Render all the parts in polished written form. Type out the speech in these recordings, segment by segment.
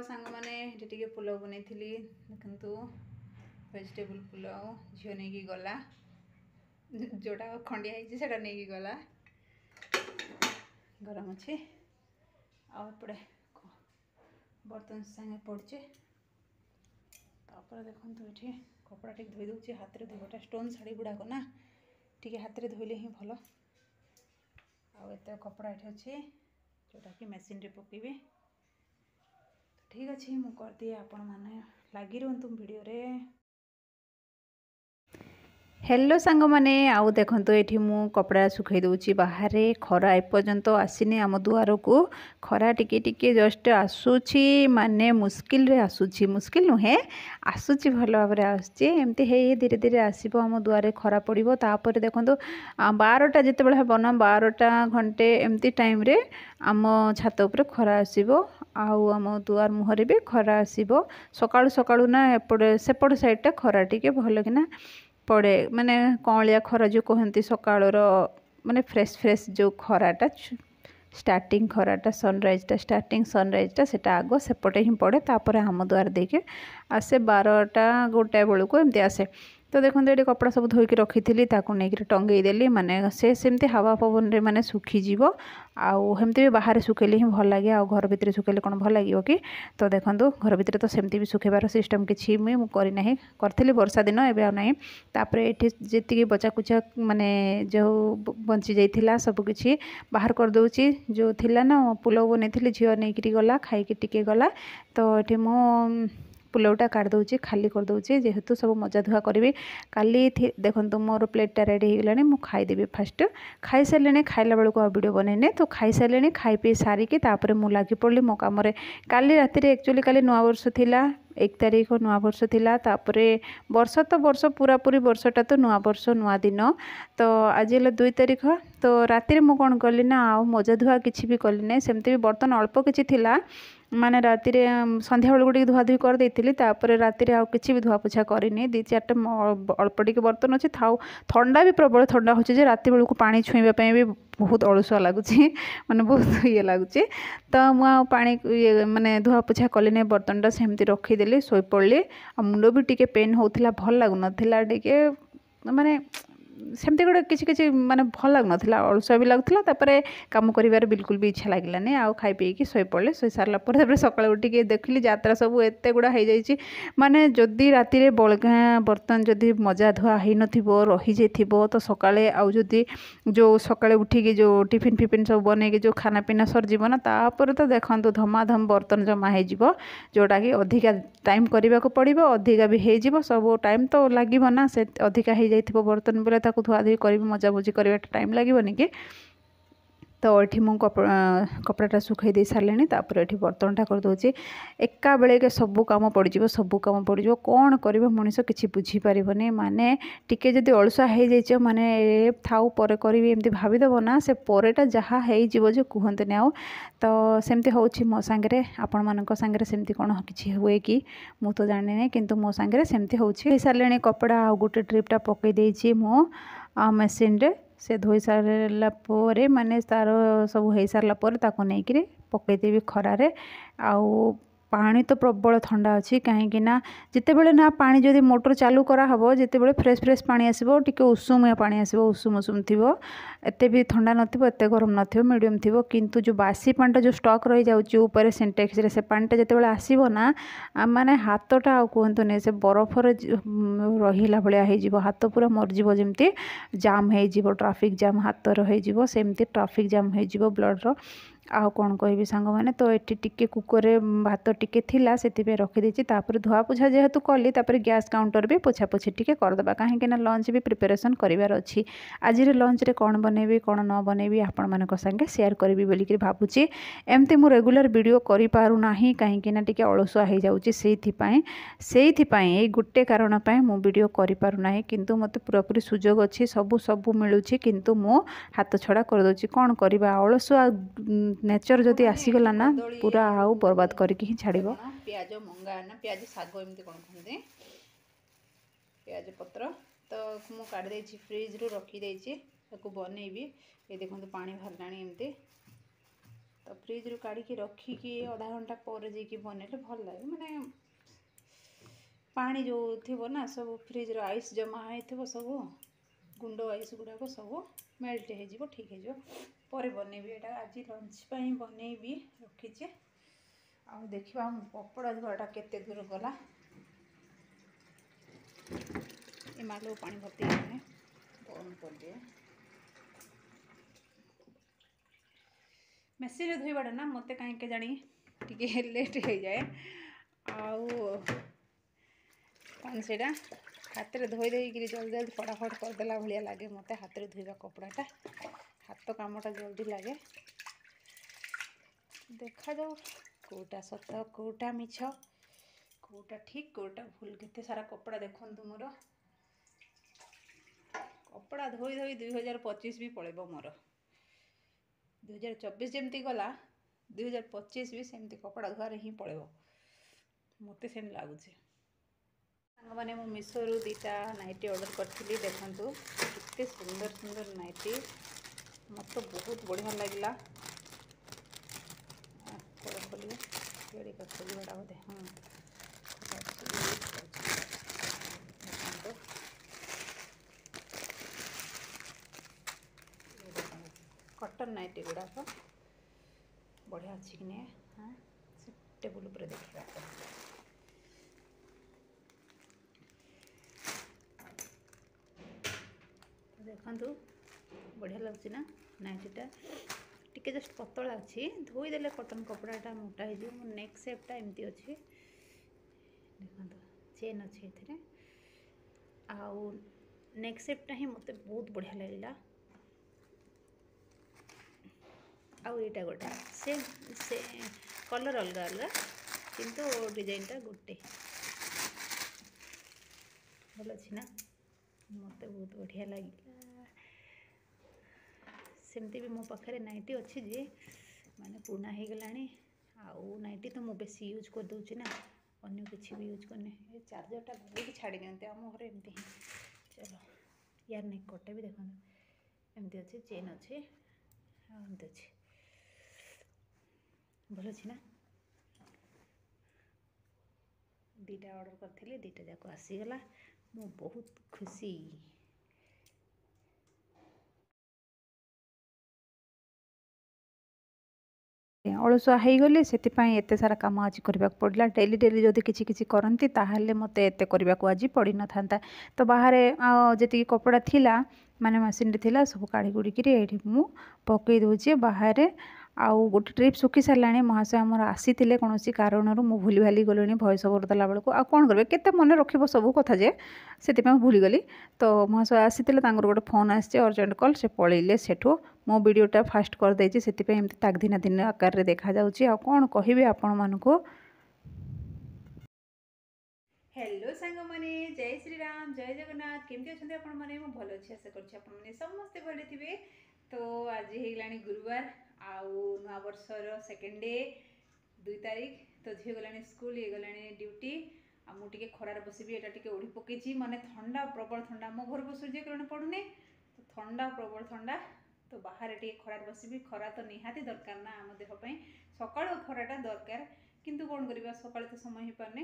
सांग मैंने टे पुलाव बनई देखु वेजिटेबल पुलाव झील नहीं गला जोटा खंडिया है नहीं गला गरम अच्छे आपड़े बर्तन सागे पड़चे देखो ये कपड़ा टे धोई दूसरी हाथ में धोटा स्टोन शाड़ी गुड़ाक ना टी हाथ में धोले ही भल आते कपड़ा ये अच्छे जोटा कि मेसीन रे पकेबी ठीक अच्छे मुझे कर दिए आपण मैंने लगी रुहतु वीडियो रे। हेलो सांग मैंने आउ देखो ये मु कपड़ा सुखई दूची बाहर खरा एपर्यंत आसीनी आम दुआर को खरा टिके टिके जस्ट आसूची माने मुस्किल रे आसूची मुस्किल नुहे आसूची भल भाव आसुची एमती है धीरे धीरे आसो आम दुआरे खरा पड़ो तापर देखो 12टा जिते हे बना 12टा घंटे एमती टाइम रे आम छात उपर खरा आसो आम दुआर मुहर भी खरा आसो सकाळु सकाळु ना एपटे सेपट साइडटा खरा टिके भल किना पड़े माने कौलिया खरा जो कहती सकाळर माने फ्रेश फ्रेश जो खराटा स्टार्टिंग खराटा सनराइजटा स्टार्टिंग सनराइजटा सेटा आग सेपटे ही पड़े तापर आम द्वार देके आसे 12टा गोटाए बेलू एमती आसे तो देखो ये कपड़ा सब धोईकी रखी थी नहीं टंगई देली माने से सेमती हवा पवन रे माने सुखीजीव आमती भी बाहर सुखेले ही भल लगे आ घर भितर सुखेले कौन भल लगे कि तो देखो घर भितर तो सेमती भी सुखेबार सिस्टम किसी मुझे करना करी वर्षा दिन एवं ना तापर ये जी बचाकुचा माने जो बंची जाइथिला सब किसी बाहर कर दूची जो थिला ना पुलाव बनी झील नहीं गला खाई टिके गला तो ये मु पुलावटा काट दूची खाली कर दूची जेहेतु सब मजा धुआ करी काली देखो मोर प्लेटा रेडी हो गलानी मुझे खाईदेवी फास्ट खाई सारे खाइला बेलू आ वीडियो बनैने तो खाई सारे खाई पी सारिकी तापर मु लगी पड़ी मो कम काली राति एक्चुअली काली नुआ वर्ष थिला 1 तारिख नुआ वर्ष थिला तापरे वर्ष तो वर्ष पूरा पूरी वर्षटा तो नुआ वर्ष नुआ दिन तो आज है 2 तारिख तो राति मु कौन कली ना आ मजा धुआ किसी भी कली ना सेमती भी बर्तन अल्प किसी थिला माने राति संध्या बेलू टे धुआ धुई कर देती तापर राति आउ कि भी धुआ पोछा करनी 2-4टा अल्प टिके बर्तन अच्छे थाउ ठंडा भी प्रबल ठंडा हो राति बेलू पानी छुईवाई भी बहुत अलसुआ लगुच माने बहुत ये लगुच तो मुझे ये माने धुआ पोछा कली नहीं बर्तनटा सेमती रखीदेली शोई पड़ी आ मुंड भी टिके पेन होता भल लगुन टिके माने सेमती गोटे किसी किसी माने भल लगुन अलसुआ भी लगुला तापर कम कर बिल्कुल भी इच्छा लगे आउ खाई पीकी शोई पड़े शोई सारापर सकाल उठिके देखिली यात्रा सब एत गुड़ा हो जाए माने जदि राति बलगा बर्तन जदि मजा धुआ हो न रही जाइए तो सकाले आउ जदि जो सकाले उठिकी जो टिफिन फिफिन सब बनई जो खाना पीना सरजीव ना तापर तो देखो धमाधम बर्तन जमा हो जोटा कि अधिका टाइम करने को पड़ो अधिका भी हो सब टाइम तो लगे ना से अधिका हो जाइए बर्तन बोले धुआ धुई कर मजा भुजी करवा टाइम लगेनि कि तो ये मुझे कपड़ाटा सुखई दे सारे तापर ये बर्तनटा करदे एका बेले के सबू कम पड़ सबू कम पड़ कौन कर मनीष किसी बुझीपार माने टिके जदि अलसुआ हो जाइए माने थाउ पर करी एमती भावीदेव ना से परेटा जहाँ हो कहते आउ तो सेमती हूँ मो सांगे आपण मान सांगे सेमती कौन किसी हुए कि मु तो जानी नहीं किंतु मो सांगे सेमती हो सारे कपड़ा आ गोटे ट्रिपटा पकई देछि मो मेसीन रे से धोई सारापर माने तार सब हो सारापर नहीं पकईदेवी खरारे आउ पानी तो प्रबल ठंडा अच्छी कहीं जिते बड़े ना पानी जदि मोटर चालू कराहब जिते बड़े फ्रेश फ्रेश पानी आसो टिके उषुमिया पानी आसो उषुम उषुम थी एत भी ठंडा नथिबो एत गरम नथिबो मीडियम थी किंतु जो बासी पानीटा जो स्टॉक रही जाऊँगी सिंटेक्स रे से पानीटा जिते आसो ना माने हाथटा आ कहतु नहीं से बरफर रहीला भाया हो हाथ पूरा मरजिव जमती जाम हो ट्राफिक जाम हाथ रही सेमती ट्राफिक जाम हो ब्लड आउ कौन कह सांग मैंने तो ये टिके कुकर भात टिके थिला से रखीदे तापर धुआ पोछा जेहेतु कली तापर गैस काउंटर भी पोछा पोछी टिके करदे कहीं लंच भी प्रिपेरेसन करार अच्छी आज लंच रे कौन बनैबी कौन न बनैबी आपण मानक संगे शेयर करी बोलिक भावुची एमती मु रेगुलर वीडियो करि पारुना कहीं टिके अलसुआ हो जाउची से गोटे कारण मु वीडियो करि पारुना किंतु मते पूरापूरी सुजोग अच्छी सबू मिलूची किंतु मु हाथ छड़ा कर दोची कौन करबा अलसुआ नेचर जदि आसीगला ना पूरा आउ बर्बाद करके ही छाड़ प्याज मंगा ना प्याज साग एमती कौन कहते प्याज पत्र तो मु काढ़ देछि फ्रिज रु रखी देछि ताको बनैबी ये देखो पानी बाहरलानी एमती तो फ्रिज रु काढ़ी रखिकी अधा घंटा पर जाइए बनइले भल लगे माने पानी जो थी ना सब फ्रिज रो आइस जमा होइथिबो सब गुंड आइस गुड़ाक सब मेल्ट हो ठीक है पर बनइबी एटा आज लंच पाई बनइबी रखीचे आ देखा पपड़ा धुआटा केते दूर गला ये मालो पानी भर्ती बंद कर दिए मेसीन धोइबाटा ना मत कहीं जानी टी लेट हो जाए कौन से हाथ में धोई देकर जल्दी जल्दी फटाफट करदेला भाया लगे मत हाथ में धोइबा कपड़ाटा हाथ कामटा जल्दी लगे देखा जाओ कोटा सत कोटा मिछ कोटा ठीक कोटा भूल केते सारा कपड़ा देखंतु मोर कपड़ा धोई धोई 2025 भी पड़ेबो मोर 2024 जमती गला 2025 भी सेमती कपड़ा धुआर ही पड़ेबो मते सेम लगुचे मैंने मो मिशो रु 2टा नाइटी ऑर्डर करी देखु कितने सुंदर सुंदर नाइटी मत तो बहुत बढ़िया लगला खोलिए रेडी कर खोलवाटा बोधे हाँ कटन नाइटी गुड़ाक बढ़िया अच्छी कि नहीं हाँ से टेबुल पर देखा देखु बढ़िया लगुच ना नाइटीटा टिके जस्ट पतला अच्छी धोईदेले कटन कपड़ाटा मोटा हो मो नेक सेपटा एमती अच्छी देखो चेन अच्छी ए आउ नेक सेपटा ही मत बहुत बढ़िया लगे आईटा गोटे सेम से कलर अलग अलग किंतु डिजाइनटा गोटे भल अच्छी ना मत बहुत बढ़िया लगे सेमती भी मो पाखे नाइटी अच्छी जे माने पुराना हो गला आउ नाइटी तो मु बेसी यूज कर दूची ना अन्य किसी भी यूज करने ये चार्जरटा बहुत छाड़ी दिखते आम घर एमती ही चलो यार नहीं कटे भी देखो एमती अच्छे चेन अच्छे एमती अच्छे भल अच्छी ना 2टा ऑर्डर करी 2टा जाक आसीगला मु बहुत खुशी अलसुआ हो गली से एत सारा कम आज करने पड़ा डेली डेली जदि किसी किसी करती ताहले मत एत करने को आज पड़ न था तो बाहर जी कपड़ा थिला माने मशीन थिला सब काढ़ी गुड़िकी ये मु पकई दूचे बाहर आउ गोटे ट्रिप सुखी सारे महाशय आमर आसी कौन कारण मु भूली भाली गली भॉइस ओवर देला बेलू आ कौन करेंगे केते मन रखिब सब कथा जे से भूलीगली तो महाशय आसी गोटे फोन आसी अर्जेंट कॉल से पलैले सेठू मो वीडियोटा फास्ट कर देछि से एमती तागदिना दिन आकार देखा जाउछि आ कौन कहिबे आपण मानको हेलो सांग माने जय श्री राम जय जगन्नाथ केमती अच्छा आपण माने मु भल अच्छी आशा करछि आपण माने समस्ते भले थिबे तो आज हेगलानी गुरुवार आउ नवा वर्षर सेकेंड डे 2 तारीख तो झी गलानी स्कूल ये गलानी ड्यूटी आ मु टिके खरार बसिबी एटा टिके ओढी पकेछि माने ठंडा प्रबल ठंडा मो घर को सूर्य किरण पड़ुने तो ठंडा प्रबल ठंडा तो बाहर टिके खरार बसिबी खरा तो निहाती दरकार ना आम देह पई सकाळ खराटा दरकार किंतु कोन करबा सकाळ तो समय ही पारने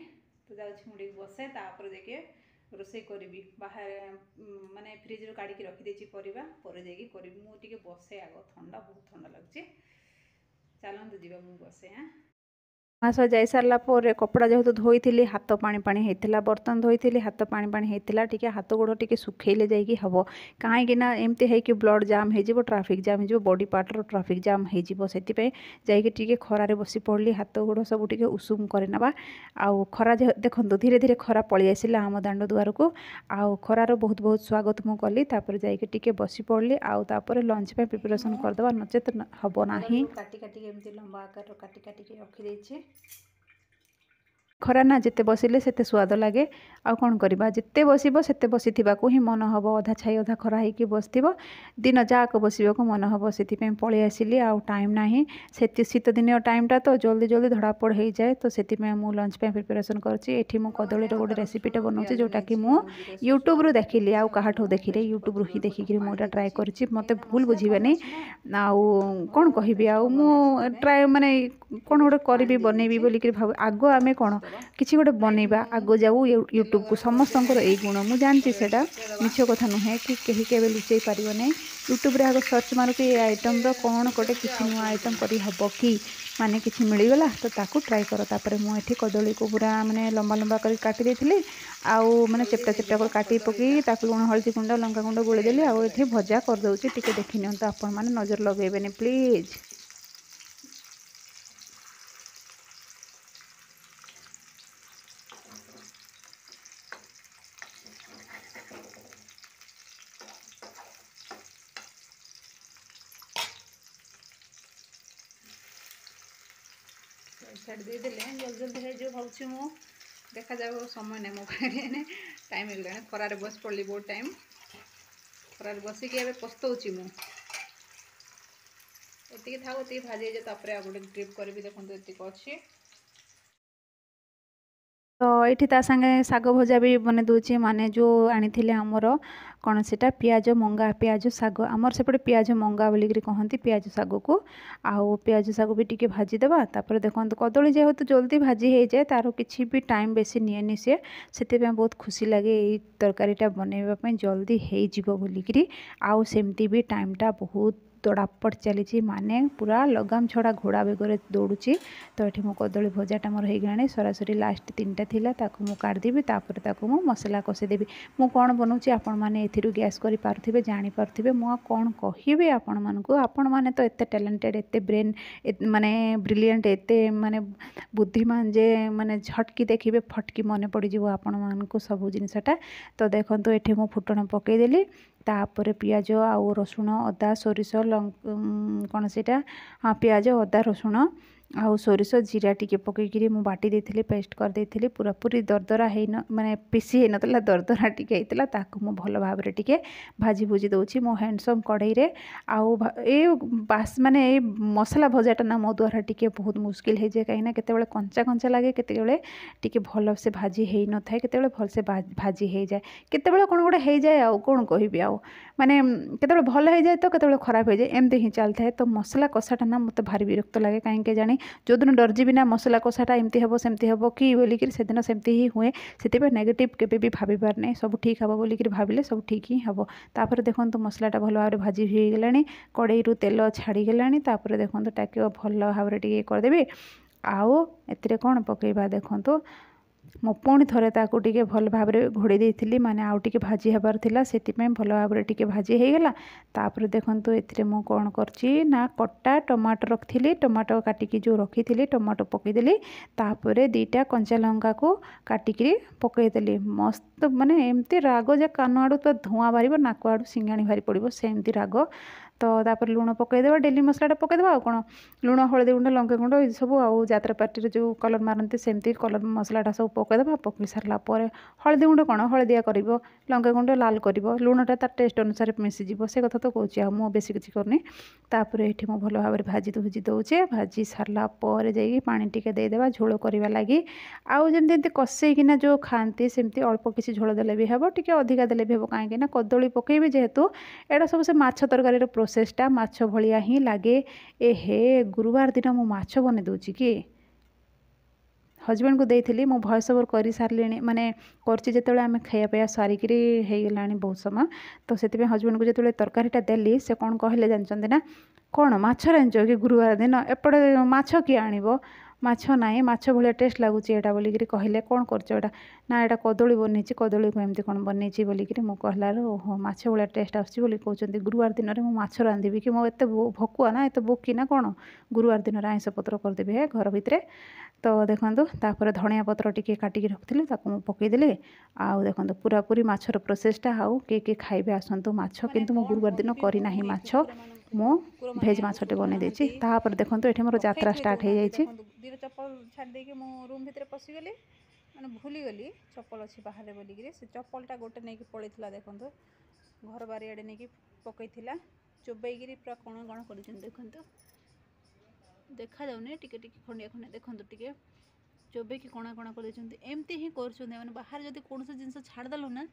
तो जाउछि मुडी बसे तापर देके रोसे करी बाहर माने फ्रिज रू काढ़ी रखी देछि परिबा पर जाइए करी मु टिके बसे आगो ठंडा बहुत ठंडा लगुचे चलतु जीवा मु बसे हाँ मास जाई सारा पर कपड़ा जेहेतु धोई हाथ पानी पानी होता बर्तन धोई हाथ पानी पानी होता टी हाथ गोड़ टी सुखेले जाइए हम कहीं एमती है कि ब्लड जाम हो ट्राफिक जाम हो बॉडी पार्टर ट्राफिक जाम हो जाइए खरार बसी पड़ी हाथ गोड़ सब टी उषुम करना आउ खरा देखो धीरे धीरे खरा पलि आसला आम दांड दुआर को आउ खरार बहुत बहुत स्वागत मु कली जाइए बसी पड़ी आउे लंच पे प्रिपरेशन करदे नचेत हम ना काटी काटी एमती लंबा आकार काटी काटी रखी ଖରା ନା ଯେତେ ବସିଲେ ସେତେ ସ୍ୱାଦ ଲାଗେ। ଆଉ କ'ଣ କରିବା, ଯେତେ ବସିବ ସେତେ ବସିଥିବାକୁ ହିଁ ମନ ହେବ। ଅଧା ଛାଇ ଅଧା ଖରା ହେଇକି ବସିଥିବ, ଦିନ ଯାକ ବସିବାକୁ ମନ ହେବ। ସେଥିପାଇଁ ପଳେଇ ଆସିଲି, ଆଉ ଟାଇମ୍ ନାହିଁ। ଶୀତ ଦିନିଆ ଟାଇମ୍ଟା ତ ଜଲ୍ଦି ଜଲ୍ଦି ଧଡ଼ାପଡ଼ ହେଇଯାଏ। ତ ସେଥିପାଇଁ ମୁଁ ଲଞ୍ଚ ପାଇଁ ପ୍ରିପାରେସନ୍ କରୁଛି। ଏଠି ମୁଁ କଦଳୀର ଗୋଟେ ରେସିପିଟେ ବନାଉଛି, ଯେଉଁଟାକି ମୁଁ ୟୁଟ୍ୟୁବରୁ ଦେଖିଲି, ଆଉ କାହାଠୁ ଦେଖିଲି, ୟୁଟ୍ୟୁବରୁ ହିଁ ଦେଖିକିରି ମୁଁ ଏଇଟା ଟ୍ରାଏ କରିଛି। ମୋତେ ଭୁଲ ବୁଝିବେନି, ଆଉ କ'ଣ କହିବି, ଆଉ ମୁଁ ଟ୍ରାଏ ମାନେ କ'ଣ ଗୋଟେ କରିବି ବନେଇବି ବୋଲିକିରି ଆଗ ଆମେ କ'ଣ କିଛି ଗୋଟେ ବନେଇବା, ଆଗ ଯାଉ ୟୁଟ୍ୟୁବକୁ। ସମସ୍ତଙ୍କର ଏଇ ଗୁଣ, ମୁଁ ଜାଣିଛି ସେଇଟା ମିଛ କଥା ନୁହେଁ, କି କେହି କେବେ ଲୁଚେଇ ପାରିବ ନାହିଁ। ୟୁଟ୍ୟୁବରେ ଆଗ ସର୍ଚ୍ଚ ମାରୁଛି ଏ ଆଇଟମ୍ର କ'ଣ ଗୋଟେ କିଛି ନୂଆ ଆଇଟମ୍ କରି ହେବ କି, ମାନେ କିଛି ମିଳିଗଲା ତ ତାକୁ ଟ୍ରାଏ କର। ତାପରେ ମୁଁ ଏଠି କଦଳୀକୁ ପୁରା ମାନେ ଲମ୍ବା ଲମ୍ବା କରି କାଟି ଦେଇଥିଲି, ଆଉ ମାନେ ଚେପଟା ଚେପଟା କରି କାଟି ପକାଇ ତାକୁ ଲୁଣ ହଳଦୀ ଗୁଣ୍ଡ ଲଙ୍କା ଗୁଣ୍ଡ ଗୋଳେଇଦେଲି। ଆଉ ଏଠି ଭଜା କରିଦେଉଛି, ଟିକେ ଦେଖି ନିଅନ୍ତୁ, ଆପଣମାନେ ନଜର ଲଗାଇବେନି ପ୍ଲିଜ୍। ଛାଡ଼ି ଦେଇଦେଲେ ଜଲ୍ଦି ଜଲ୍ଦି ହେଇଯିବ ଭାବୁଛି ମୁଁ। ଦେଖାଯାଉ, ସମୟ ନାହିଁ ମୋ ପାଖରେ, ଟାଇମ୍ ହେଇଗଲାଣି। ଖରାରେ ବସି ପଡ଼ିଲି ବହୁତ ଟାଇମ୍, ଖରାରେ ବସିକି ଏବେ ପସ୍ତଉଛି ମୁଁ। ଏତିକି ଥାଉ, ଏତିକି ଭାଜି ହେଇଯାଉ, ତାପରେ ଆଉ ଗୋଟେ ଟ୍ରିପ୍ କରିବି। ଦେଖନ୍ତୁ ଏତିକି ଅଛି। ତ ଏଇଠି ତା ସାଙ୍ଗେ ଶାଗ ଭଜା ବି ବନେଇ ଦେଉଛି, ମାନେ ଯେଉଁ ଆଣିଥିଲେ ଆମର କ'ଣ ସେଇଟା ପିଆଜ ମଙ୍ଗା, ପିଆଜ ଶାଗ, ଆମର ସେପଟେ ପିଆଜ ମଙ୍ଗା ବୋଲିକିରି କହନ୍ତି ପିଆଜ ଶାଗକୁ। ଆଉ ପିଆଜ ଶାଗ ବି ଟିକେ ଭାଜିଦେବା। ତାପରେ ଦେଖନ୍ତୁ କଦଳୀ ଯେହେତୁ ଜଲ୍ଦି ଭାଜି ହେଇଯାଏ, ତାର କିଛି ବି ଟାଇମ୍ ବେଶୀ ନିଏନି ସିଏ, ସେଥିପାଇଁ ବହୁତ ଖୁସି ଲାଗେ ଏଇ ତରକାରୀଟା ବନେଇବା ପାଇଁ, ଜଲ୍ଦି ହେଇଯିବ ବୋଲିକିରି। ଆଉ ସେମିତି ବି ଟାଇମ୍ଟା ବହୁତ ଦଡ଼ାପଡ଼ ଚାଲିଛି, ମାନେ ପୁରା ଲଗାମ ଛଡ଼ା ଘୋଡ଼ା ବେଗରେ ଦୌଡ଼ୁଛି। ତ ଏଠି ମୋ କଦଳୀ ଭଜାଟା ମୋର ହେଇଗଲାଣି, ସରାସରି ଲାଷ୍ଟ 3ଟା ଥିଲା, ତାକୁ ମୁଁ କାଢ଼ିଦେବି। ତାପରେ ତାକୁ ମୁଁ ମସଲା କଷିଦେବି। ମୁଁ କ'ଣ ବନାଉଛି ଆପଣମାନେ ଏଥିରୁ ଗ୍ୟାସ୍ କରିପାରୁଥିବେ, ଜାଣିପାରୁଥିବେ। ମୁଁ ଆଉ କ'ଣ କହିବି ଆପଣମାନଙ୍କୁ, ଆପଣମାନେ ତ ଏତେ ଟ୍ୟାଲେଣ୍ଟେଡ଼୍, ଏତେ ବ୍ରେନ୍ ମାନେ ବ୍ରିଲିଆଣ୍ଟ, ଏତେ ମାନେ ବୁଦ୍ଧିମାନ ଯେ ମାନେ ଝଟକି ଦେଖିବେ ଫଟକି ମନେ ପଡ଼ିଯିବ ଆପଣମାନଙ୍କୁ ସବୁ ଜିନିଷଟା। ତ ଦେଖନ୍ତୁ ଏଠି ମୁଁ ଫୁଟଣ ପକାଇଦେଲି, ତାପରେ ପିଆଜ ଆଉ ରସୁଣ ଅଦା ସୋରିଷ କ'ଣ ସେଇଟା, ହଁ ପିଆଜ ଅଦା ରସୁଣ ଆଉ ସୋରିଷ ଜିରା ଟିକେ ପକାଇକିରି ମୁଁ ବାଟି ଦେଇଥିଲି, ପେଷ୍ଟ କରିଦେଇଥିଲି। ପୁରାପୁରି ଦରଦରା ମାନେ ପିସି ହେଇନଥିଲା, ଦରଦରା ଟିକେ ହେଇଥିଲା। ତାକୁ ମୁଁ ଭଲ ଭାବରେ ଟିକେ ଭାଜି ଭୁଜି ଦେଉଛି ମୋ ହ୍ୟାଣ୍ଡସମ୍ କଢ଼େଇରେ। ଆଉ ମାନେ ଏଇ ମସଲା ଭଜାଟା ନା ମୋ ଦ୍ୱାରା ଟିକେ ବହୁତ ମୁସ୍କିଲ୍ ହେଇଯାଏ, କାହିଁକିନା କେତେବେଳେ କଞ୍ଚା କଞ୍ଚା ଲାଗେ, କେତେବେଳେ ଟିକେ ଭଲସେ ଭାଜି ହେଇନଥାଏ, କେତେବେଳେ ଭଲସେ ଭାଜି ହେଇଯାଏ, କେତେବେଳେ କ'ଣ ଗୋଟେ ହେଇଯାଏ। ଆଉ କ'ଣ କହିବି, ଆଉ ମାନେ କେତେବେଳେ ଭଲ ହେଇଯାଏ ତ କେତେବେଳେ ଖରାପ ହେଇଯାଏ, ଏମିତି ହିଁ ଚାଲିଥାଏ। ତ ମସଲା କଷାଟା ନା ମୋତେ ଭାରି ବିରକ୍ତ ଲାଗେ, କାହିଁକି ଜାଣି ଯେଉଁଦିନ ଡରିଯିବି ନା ମସଲା କଷାଟା ଏମିତି ହେବ ସେମିତି ହେବ କି ବୋଲିକିରି, ସେଦିନ ସେମିତି ହିଁ ହୁଏ। ସେଥିପାଇଁ ନେଗେଟିଭ୍ କେବେ ବି ଭାବିବାର ନାହିଁ, ସବୁ ଠିକ୍ ହେବ ବୋଲିକିରି ଭାବିଲେ ସବୁ ଠିକ୍ ହିଁ ହେବ। ତାପରେ ଦେଖନ୍ତୁ ମସଲାଟା ଭଲ ଭାବରେ ଭାଜି ହେଇଗଲାଣି, କଡ଼େଇରୁ ତେଲ ଛାଡ଼ିଗଲାଣି। ତାପରେ ଦେଖନ୍ତୁ ତାକୁ ଭଲ ଭାବରେ ଟିକେ କରିଦେବି। ଆଉ ଏଥିରେ କ'ଣ ପକାଇବା ଦେଖନ୍ତୁ, ମୁଁ ପୁଣି ଥରେ ତାକୁ ଟିକେ ଭଲ ଭାବରେ ଘୋଡ଼େଇ ଦେଇଥିଲି, ମାନେ ଆଉ ଟିକେ ଭାଜି ହେବାର ଥିଲା, ସେଥିପାଇଁ ଭଲ ଭାବରେ ଟିକେ ଭାଜି ହେଇଗଲା। ତାପରେ ଦେଖନ୍ତୁ ଏଥିରେ ମୁଁ କ'ଣ କରିଛି ନା, କଟା ଟମାଟୋ ରଖିଥିଲି, ଟମାଟୋ କାଟିକି ଯେଉଁ ରଖିଥିଲି ଟମାଟୋ ପକାଇଦେଲି। ତାପରେ 2ଟା କଞ୍ଚା ଲଙ୍କାକୁ କାଟିକିରି ପକାଇଦେଲି। ମସ୍ତ ମାନେ ଏମିତି ରାଗ ଯେ କାନ ଆଡ଼ୁ ତ ଧୂଆଁ ବାହାରିବ, ନାକ ଆଡ଼ୁ ସିଙ୍ଗାଣି ବାହାରି ପଡ଼ିବ, ସେମିତି ରାଗ। ତ ତାପରେ ଲୁଣ ପକାଇଦେବା, ଡେଲି ମସଲାଟା ପକାଇଦେବା। ଆଉ କ'ଣ ଲୁଣ ହଳଦୀ ଗୁଣ୍ଡ ଲଙ୍କା ଗୁଣ୍ଡ ଏସବୁ, ଆଉ ଯାତ୍ରା ପାର୍ଟିରେ ଯେଉଁ କଲର୍ ମାରନ୍ତି ସେମିତି କଲର୍ ମସଲାଟା ସବୁ ପକାଇଦେବା। ପକାଇ ସାରିଲା ପରେ ହଳଦୀ ଗୁଣ୍ଡ କ'ଣ ହଳଦିଆ କରିବ, ଲଙ୍କା ଗୁଣ୍ଡ ଲାଲ କରିବ, ଲୁଣଟା ତା ଟେଷ୍ଟ ଅନୁସାରେ ମିଶିଯିବ, ସେ କଥା ତ କହୁଛି, ଆଉ ମୁଁ ବେଶୀ କିଛି କରୁନି। ତାପରେ ଏଠି ମୁଁ ଭଲ ଭାବରେ ଭାଜି ଦେଉଛି। ଭାଜି ସାରିଲା ପରେ ଯାଇକି ପାଣି ଟିକେ ଦେଇଦେବା ଝୋଳ କରିବା ଲାଗି। ଆଉ ଯେମିତି ଏମିତି କଷେଇକିନା ଯେଉଁ ଖାଆନ୍ତି ସେମିତି ଅଳ୍ପ କିଛି ଝୋଳ ଦେଲେ ବି ହେବ, ଟିକେ ଅଧିକା ଦେଲେ ବି ହେବ, କାହିଁକି ନା କଦଳୀ ପକାଇବି ଯେହେତୁ। ଏଇଟା ସବୁ ସେ ମାଛ ତରକାରୀର ପ୍ରୋସେସ୍ଟା ମାଛ ଭଳିଆ ହିଁ ଲାଗେ। ଗୁରୁବାର ଦିନ ମୁଁ ମାଛ ବନେଇ ଦେଉଛି କି, ହଜବେଣ୍ଡକୁ ଦେଇଥିଲି, ମୁଁ ଭଏସ୍ ଓଭର୍ କରିସାରିଲିଣି, ମାନେ କରିଛି ଯେତେବେଳେ ଆମେ ଖାଇବା ପିଇବା ସାରିକିରି ହେଇଗଲାଣି ବହୁତ ସମୟ। ତ ସେଥିପାଇଁ ହଜବେଣ୍ଡକୁ ଯେତେବେଳେ ତରକାରୀଟା ଦେଲି, ସେ କ'ଣ କହିଲେ ଜାଣିଛନ୍ତି ନା, କ'ଣ ମାଛ ରାନ୍ଧିଛ କି ଗୁରୁବାର ଦିନ, ଏପଟେ ମାଛ କିଏ ଆଣିବ, ମାଛ ନାହିଁ, ମାଛ ଭଳିଆ ଟେଷ୍ଟ ଲାଗୁଛି ଏଇଟା ବୋଲିକିରି କହିଲେ। କ'ଣ କରୁଛ ଏଇଟା, ନା ଏଇଟା କଦଳୀ ବନେଇଛି, କଦଳୀକୁ ଏମିତି କ'ଣ ବନେଇଛି ବୋଲିକିରି ମୁଁ କହିଲାରୁ, ଓହୋ ମାଛ ଭଳିଆ ଟେଷ୍ଟ ଆସୁଛି ବୋଲି କହୁଛନ୍ତି। ଗୁରୁବାର ଦିନରେ ମୁଁ ମାଛ ରାନ୍ଧିବି କି, ମୁଁ ଏତେ ଭକୁଆ ନା, ଏତେ ବୋକି ନା କ'ଣ, ଗୁରୁବାର ଦିନରେ ଆଇଁଷ ପତ୍ର କରିଦେବି ଘର ଭିତରେ। ତ ଦେଖନ୍ତୁ ତାପରେ ଧଣିଆ ପତ୍ର ଟିକେ କାଟିକି ରଖିଥିଲି, ତାକୁ ମୁଁ ପକାଇଦେଲି। ଆଉ ଦେଖନ୍ତୁ ପୁରାପୁରି ମାଛର ପ୍ରୋସେସ୍ଟା। ଆଉ କିଏ କିଏ ଖାଇବେ ଆସନ୍ତୁ ମାଛ, କିନ୍ତୁ ମୁଁ ଗୁରୁବାର ଦିନ କରିନାହିଁ ମାଛ, मु भेज माछटे बनै देछि तापर देखंतु एठी मोर यात्रा स्टार्ट हे जाइछि। दीर चप्पल छाड़ देके मु रूम भितर पसिगली माने भूली गली चप्पल अछि बाहर बोलिकी से चप्पलटा गोटे नहीं पड़ेगा देखो घर बारियाड़े नहीं पकईला चोबईकि पूरा कण कण कर देखु देखा जाऊनी टिके टिके खंडिया खंडिया देखो टिके चोबईकि कणा कणा कर एमती ही कर बाहर जब कौन जिन छाड़देलु ना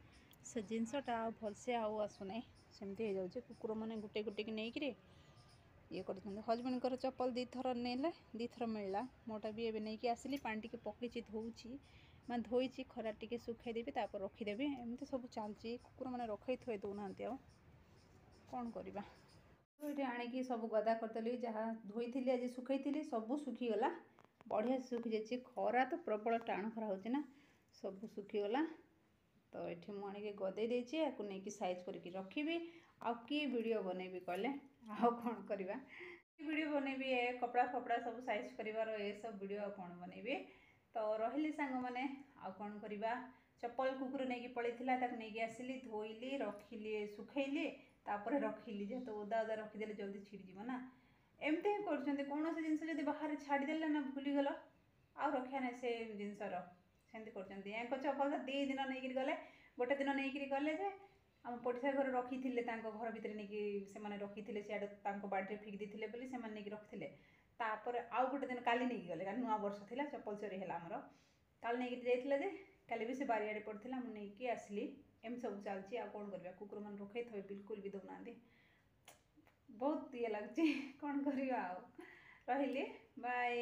से जिनसटा भलसे आसुना सेमती हो जाए कुकुर मैंने गुटे गुटे की नहीं ये कर हजबैंड को चप्पल दी थर नेले दी थर मिलला मोटा भी एवं नहीं आसली पा टी पकई धोची मैं धोई खरा टी सुखईदेवी तापर रखीदेवी एमती सब चलती कुकुर मैंने रखई थोई दौना कौन करवा ये आणिकी सब गदा करदेली जहाँ धोई आज सुखई सब सुखीगला बढ़िया सुखी जाइए खरा तो प्रबल टाण खरा हो ना सब सुखीगला तो ये मुझे गदे देची या नहीं साइज करके रखी आउ कि वीडियो बनैबी कहले आउ कौन करवा वीडियो बनैबी कपड़ा फपड़ा सब साइज कर ये सब वीडियो कौन बनैबी तो रही सांग मैंने आउ कौन करवा चप्पल कुकुर नहीं पड़ेगा नहीं आसिली धोइली रखिली सुखैली तापर रखिली जेहेतु ओदा ओदा रखीदे जल्दी छिड़जी ना एमती ही कर कौन से जिन बाहर छाड़देले ना भूलीगल आउ रखा ना से जिनसर सेमती कर चप्पल तो 2 दिन नहीं गले गोटे दिन नहीं गले जे आम पड़ोसा घर रखी थे घर भितर नहीं रखी थे सियाड़े बाड़ी फिक देते से रखी तापर आउ गोटे दिन काली नहीं गले काली नुआ वर्ष था चप्पल चोरी है आमर काली नहीं जाइए जे काली भी से बारियाड़े पड़ता मुझे आसली एम सब चलती आ कौन करवा कुकुर मान रखे थे बिल्कुल भी दौना बहुत ये लगुच कौन करवा रही बाय।